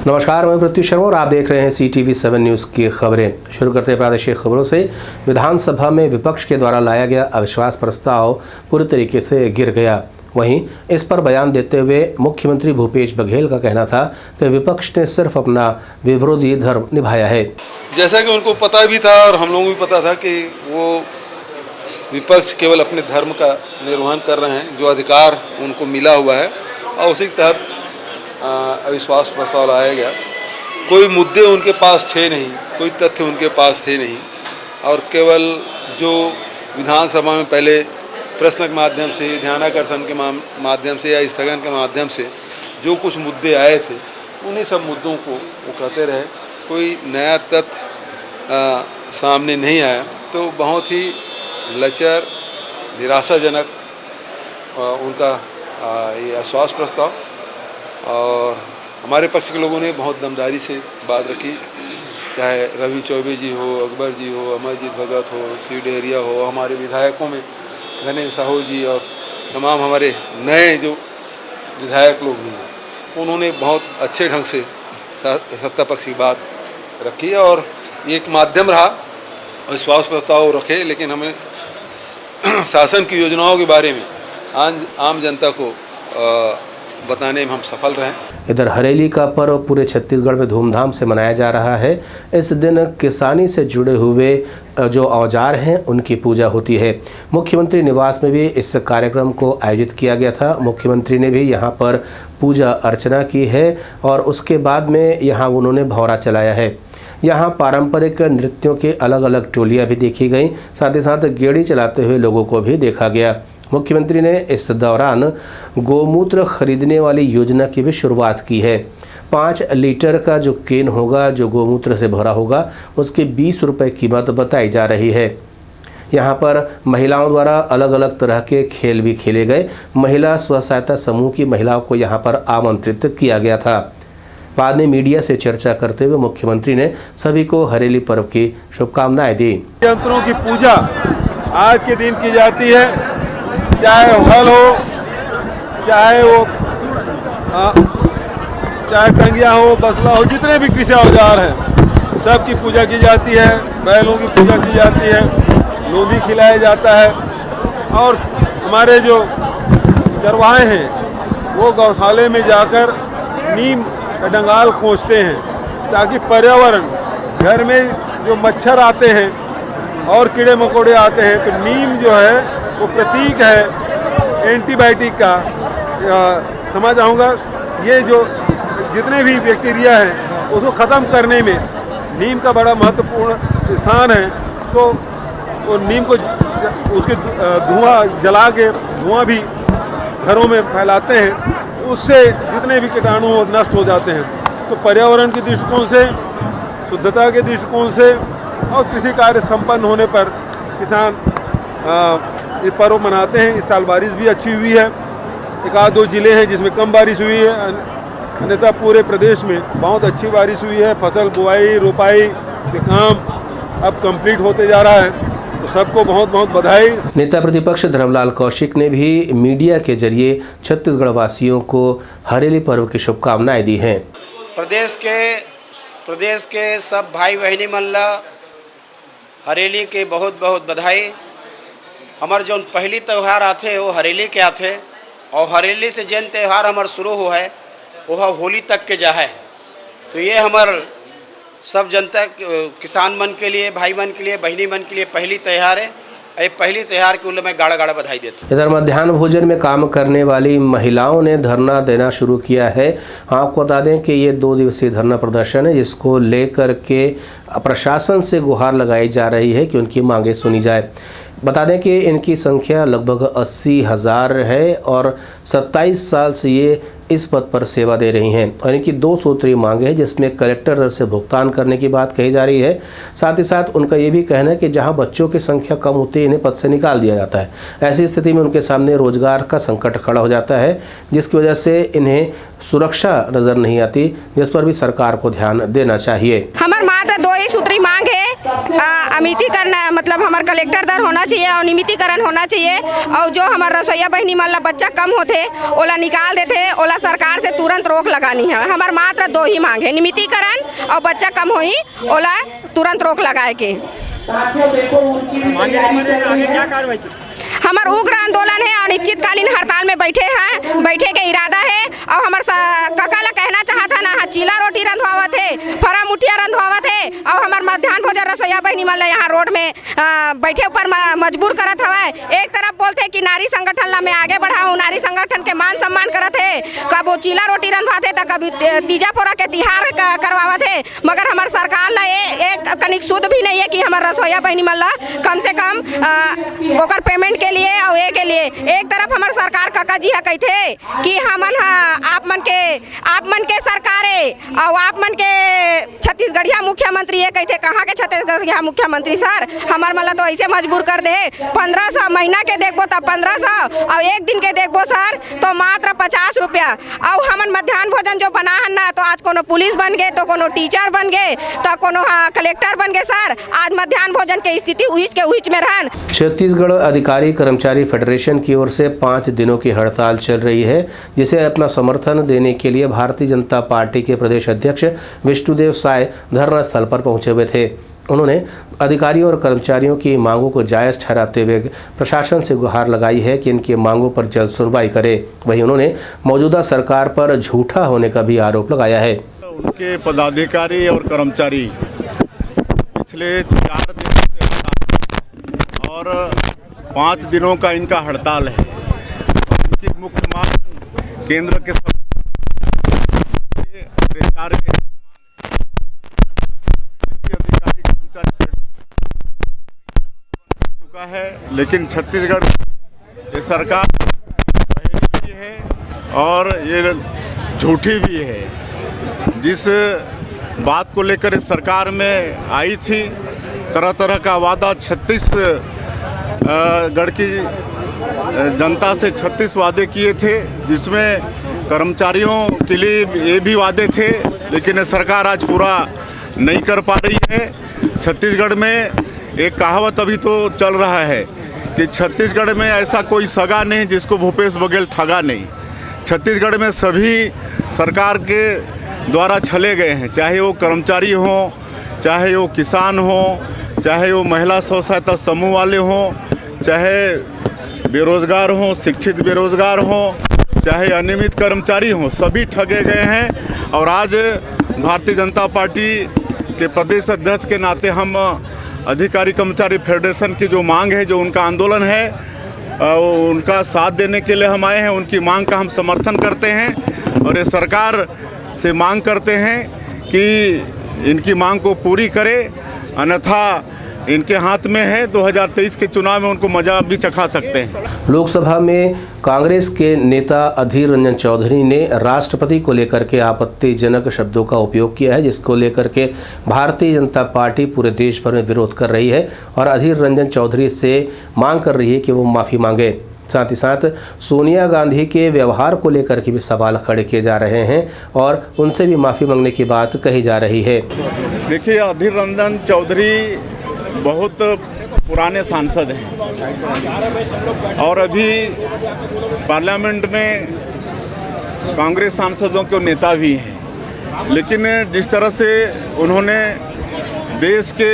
नमस्कार, मैं प्रत्युष शर्मा और आप देख रहे हैं CTV7 न्यूज़ की खबरें। शुरू करते हैं प्रादेशिक खबरों से। विधानसभा में विपक्ष के द्वारा लाया गया अविश्वास प्रस्ताव पूरी तरीके से गिर गया। वहीं इस पर बयान देते हुए मुख्यमंत्री भूपेश बघेल का कहना था कि विपक्ष ने सिर्फ अपना विरोधी धर्म निभाया है। जैसा कि उनको पता भी था और हम लोगों को भी पता था कि वो विपक्ष केवल अपने धर्म का निर्वहन कर रहे हैं, जो अधिकार उनको मिला हुआ है, और उसी के तहत अविश्वास प्रस्ताव लाया गया। कोई मुद्दे उनके पास थे नहीं, कोई तथ्य उनके पास थे नहीं, और केवल जो विधानसभा में पहले प्रश्न के माध्यम से, ध्यानाकर्षण के माध्यम से या स्थगन के माध्यम से जो कुछ मुद्दे आए थे, उन्हीं सब मुद्दों को वो कहते रहे। कोई नया तथ्य सामने नहीं आया, तो बहुत ही लचर, निराशाजनक उनका ये अविश्वास प्रस्ताव। और हमारे पक्ष के लोगों ने बहुत दमदारी से बात रखी, चाहे रवि चौबे जी हो, अकबर जी हो, अमरजीत भगत हो, सी डेरिया हो, हमारे विधायकों में गणेश साहू जी और तमाम हमारे नए जो विधायक लोग भी हैं, उन्होंने बहुत अच्छे ढंग से सत्ता पक्ष की बात रखी और एक माध्यम रहा विश्वास प्रस्ताव रखे, लेकिन हमें शासन की योजनाओं के बारे में आम जनता को बताने में हम सफल रहे। इधर हरेली का पर्व पूरे छत्तीसगढ़ में धूमधाम से मनाया जा रहा है। इस दिन किसानी से जुड़े हुए जो औजार हैं उनकी पूजा होती है। मुख्यमंत्री निवास में भी इस कार्यक्रम को आयोजित किया गया था। मुख्यमंत्री ने भी यहां पर पूजा अर्चना की है और उसके बाद में यहां उन्होंने भौरा चलाया है। यहाँ पारंपरिक नृत्यों के अलग अलग टोलियाँ भी देखी गईं, साथ ही साथ गेड़ी चलाते हुए लोगों को भी देखा गया। मुख्यमंत्री ने इस दौरान गोमूत्र खरीदने वाली योजना की भी शुरुआत की है। 5 लीटर का जो केन होगा, जो गोमूत्र से भरा होगा, उसकी 20 रुपये कीमत बताई जा रही है। यहाँ पर महिलाओं द्वारा अलग अलग तरह के खेल भी खेले गए। महिला स्व सहायता समूह की महिलाओं को यहाँ पर आमंत्रित किया गया था। बाद में मीडिया से चर्चा करते हुए मुख्यमंत्री ने सभी को हरेली पर्व की शुभकामनाएं दी। यंत्रों की पूजा आज के दिन की जाती है, चाहे हल हो, चाहे वो चाहे टंगिया हो, बसला हो, जितने भी कृषि औजार हैं सबकी पूजा की जाती है। बैलों की पूजा की जाती है, लोधी खिलाया जाता है, और हमारे जो चरवाहे हैं वो गौशाले में जाकर नीम का डंगाल खोजते हैं, ताकि पर्यावरण, घर में जो मच्छर आते हैं और कीड़े मकोड़े आते हैं, तो नीम जो है वो प्रतीक है एंटीबायोटिक का। समझ आऊँगा, ये जो जितने भी बैक्टीरिया हैं उसको ख़त्म करने में नीम का बड़ा महत्वपूर्ण स्थान है। तो वो नीम को उसके धुआं जला के धुआं भी घरों में फैलाते हैं, उससे जितने भी कीटाणु नष्ट हो जाते हैं। तो पर्यावरण के दृष्टिकोण से, शुद्धता के दृष्टिकोण से और कृषि कार्य संपन्न होने पर किसान ये पर्व मनाते हैं। इस साल बारिश भी अच्छी हुई है। 1-2 जिले हैं जिसमें कम बारिश हुई है, अन्यथा पूरे प्रदेश में बहुत अच्छी बारिश हुई है। फसल बुआई रोपाई के काम अब कंप्लीट होते जा रहा है, तो सबको बहुत बहुत बधाई। नेता प्रतिपक्ष धर्मलाल कौशिक ने भी मीडिया के जरिए छत्तीसगढ़ वासियों को हरेली पर्व की शुभकामनाएं दी हैं। प्रदेश के सब भाई बहनी मन ला हरेली के बहुत बहुत बधाई। हमार जो पहली त्यौहार आते वो हरेली के आते, और हरेली से जैन त्यौहार हमार शुरू हुआ है वह होली तक के जा है। तो ये हमार सब जनता, किसान मन के लिए, भाई मन के लिए, बहनी मन के लिए पहली त्यौहार है। ये पहली त्यौहार के उल्ले मैं गाड़ा गाड़ा बधाई देता हूँ। इधर मध्याह्न भोजन में काम करने वाली महिलाओं ने धरना देना शुरू किया है। आपको बता दें कि ये 2 दिवसीय धरना प्रदर्शन है, जिसको लेकर के प्रशासन से गुहार लगाई जा रही है कि उनकी मांगें सुनी जाए। बता दें कि इनकी संख्या लगभग 80,000 है और 27 साल से ये इस पद पर सेवा दे रही हैं, और इनकी 2 सूत्रीय मांगे हैं, जिसमें कलेक्टर दर से भुगतान करने की बात कही जा रही है। साथ ही साथ उनका ये भी कहना है कि जहां बच्चों की संख्या कम होती है, इन्हें पद से निकाल दिया जाता है। ऐसी स्थिति में उनके सामने रोजगार का संकट खड़ा हो जाता है, जिसकी वजह से इन्हें सुरक्षा नजर नहीं आती, जिस पर भी सरकार को ध्यान देना चाहिए। हमार मात्र 2 ही सूत्री मांग है अमितीकरण मतलब हमार कलेक्टर दर होना चाहिए और नियमितीकरण होना चाहिए। और जो हमार रसोईया बहनी मन ला बच्चा कम होते ओला निकाल देते, ओला सरकार से तुरंत रोक लगानी है। हमार मात्र दो ही मांग है, नियमितीकरण और बच्चा कम होई ओला तुरंत रोक लगाए के। हमार उग्र आंदोलन है और अनिश्चितकालीन हड़ताल में बैठे के इरादा है। और हमार काका ला कहना चाहता ना, चीला रोटी रंधवावत है, फरा मुठिया रंधवावत है और हमार मध्याह्न भोजन रसोईया बहनी मन ला यहाँ रोड में बैठे ऊपर मजबूर करत हवा। एक तरफ बोलते कि नारी संगठन ला मैं आगे बढ़ाऊँ, नारी संगठन के मान सम्मान करत है, कब वो चीला रोटी रंधवाते तो कभी तीजा पोरा के तिहार करवावत है। मगर हमार सरकार ला एक कनिक शुद्ध भी नहीं है कि हमार रसोईया बहनी मन ला कम से कम ओकर पेमेंट के लिए और ए के लिए। एक तरफ हमार सरकार काका जी है कहते कि हमन आप मन के सरकार है और आप मन के छत्तीसगढ़िया मुख्यमंत्री है कहते। कहाँ के छत्तीसगढ़िया मुख्यमंत्री सर? हमार मला तो ऐसे मजबूर कर दे 1500 महीना के देखबो तब 1500 और एक दिन के देखबो सर तो मात्र 50 रुपया। और हमन मध्याह्न भोजन जो बना है ना, तो आज कोनो पुलिस बन गए, तो कोनो टीचर बन गए, तो कोनो कलेक्टर बन गए सर। आज मध्याह्न भोजन की स्थिति उहिच में रहन। छत्तीसगढ़ अधिकारी कर्मचारी फेडरेशन की ओर से 5 दिनों की हड़ताल चल रही है, जिसे अपना समर्थन देने के लिए भारतीय जनता पार्टी के प्रदेश अध्यक्ष विष्णुदेव साय धरना स्थल पर पहुंचे हुए थे। उन्होंने अधिकारियों और कर्मचारियों की मांगों को जायज़ ठहराते हुए प्रशासन से गुहार लगाई है कि इनकी मांगों पर जल्द सुनवाई करे। वहीं उन्होंने मौजूदा सरकार पर झूठा होने का भी आरोप लगाया है। उनके पदाधिकारी और कर्मचारी पिछले 4 दिनों से और 5 दिनों का इनका हड़ताल है। इनकी मुख्य मांग केंद्र के अधिकारी कर्मचारी चुका है, लेकिन छत्तीसगढ़ ये सरकार पहली भी है और ये झूठी भी है। जिस बात को लेकर इस सरकार में आई थी, तरह तरह का वादा 36 गढ़ की जनता से 36 वादे किए थे, जिसमें कर्मचारियों के लिए ये भी वादे थे, लेकिन सरकार आज पूरा नहीं कर पा रही है। छत्तीसगढ़ में एक कहावत अभी तो चल रहा है कि छत्तीसगढ़ में ऐसा कोई सगा नहीं जिसको भूपेश बघेल ठगा नहीं। छत्तीसगढ़ में सभी सरकार के द्वारा छले गए हैं, चाहे वो कर्मचारी हों, चाहे वो किसान हों, चाहे वो महिला स्व सहायता समूह वाले हों, चाहे बेरोज़गार हों, शिक्षित बेरोज़गार हों, चाहे अनियमित कर्मचारी हों, सभी ठगे गए हैं। और आज भारतीय जनता पार्टी के प्रदेश अध्यक्ष के नाते हम अधिकारी कर्मचारी फेडरेशन की जो मांग है, जो उनका आंदोलन है, उनका साथ देने के लिए हम आए हैं। उनकी मांग का हम समर्थन करते हैं और ये सरकार से मांग करते हैं कि इनकी मांग को पूरी करे, अन्यथा इनके हाथ में है 2023 के चुनाव में उनको मजा भी चखा सकते हैं। लोकसभा में कांग्रेस के नेता अधीर रंजन चौधरी ने राष्ट्रपति को लेकर के आपत्तिजनक शब्दों का उपयोग किया है, जिसको लेकर के भारतीय जनता पार्टी पूरे देश भर में विरोध कर रही है और अधीर रंजन चौधरी से मांग कर रही है कि वो माफ़ी मांगे। साथ ही साथ सोनिया गांधी के व्यवहार को लेकर के भी सवाल खड़े किए जा रहे हैं और उनसे भी माफ़ी मांगने की बात कही जा रही है। देखिए, अधीर रंजन चौधरी बहुत पुराने सांसद हैं और अभी पार्लियामेंट में कांग्रेस सांसदों के नेता भी हैं, लेकिन जिस तरह से उन्होंने देश के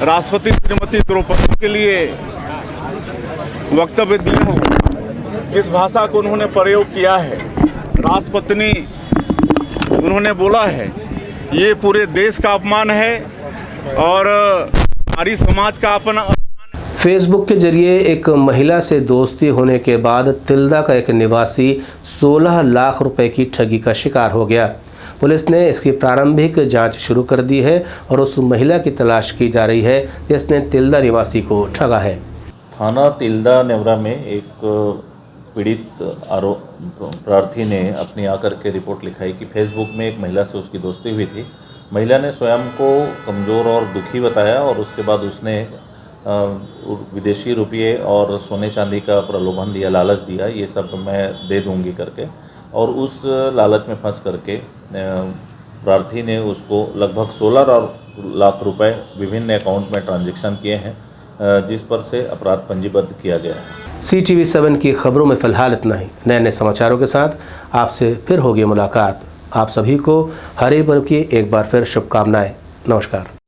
राष्ट्रपति श्रीमती द्रौपदी के लिए वक्तव्य दिया, किस भाषा को उन्होंने प्रयोग किया है, राष्ट्रपत्नी उन्होंने बोला है, ये पूरे देश का अपमान है और हमारी समाज का अपना। फेसबुक के जरिए एक महिला से दोस्ती होने के बाद तिल्दा का एक निवासी 16 लाख रुपए की ठगी का शिकार हो गया। पुलिस ने इसकी प्रारंभिक जांच शुरू कर दी है और उस महिला की तलाश की जा रही है जिसने तिल्दा निवासी को ठगा है। थाना तिल्दा नेवरा में एक पीड़ित प्रार्थी ने अपनी आकर के रिपोर्ट लिखाई कि फेसबुक में एक महिला से उसकी दोस्ती हुई थी। महिला ने स्वयं को कमज़ोर और दुखी बताया और उसके बाद उसने विदेशी रुपये और सोने चांदी का प्रलोभन दिया, लालच दिया, ये सब मैं दे दूंगी करके, और उस लालच में फंस करके प्रार्थी ने उसको लगभग 16 लाख रुपए विभिन्न अकाउंट में ट्रांजैक्शन किए हैं, जिस पर से अपराध पंजीबद्ध किया गया है। CTV7 की खबरों में फिलहाल इतना ही। नए नए समाचारों के साथ आपसे फिर होगी मुलाकात। आप सभी को हरे पर्व की एक बार फिर शुभकामनाएं। नमस्कार।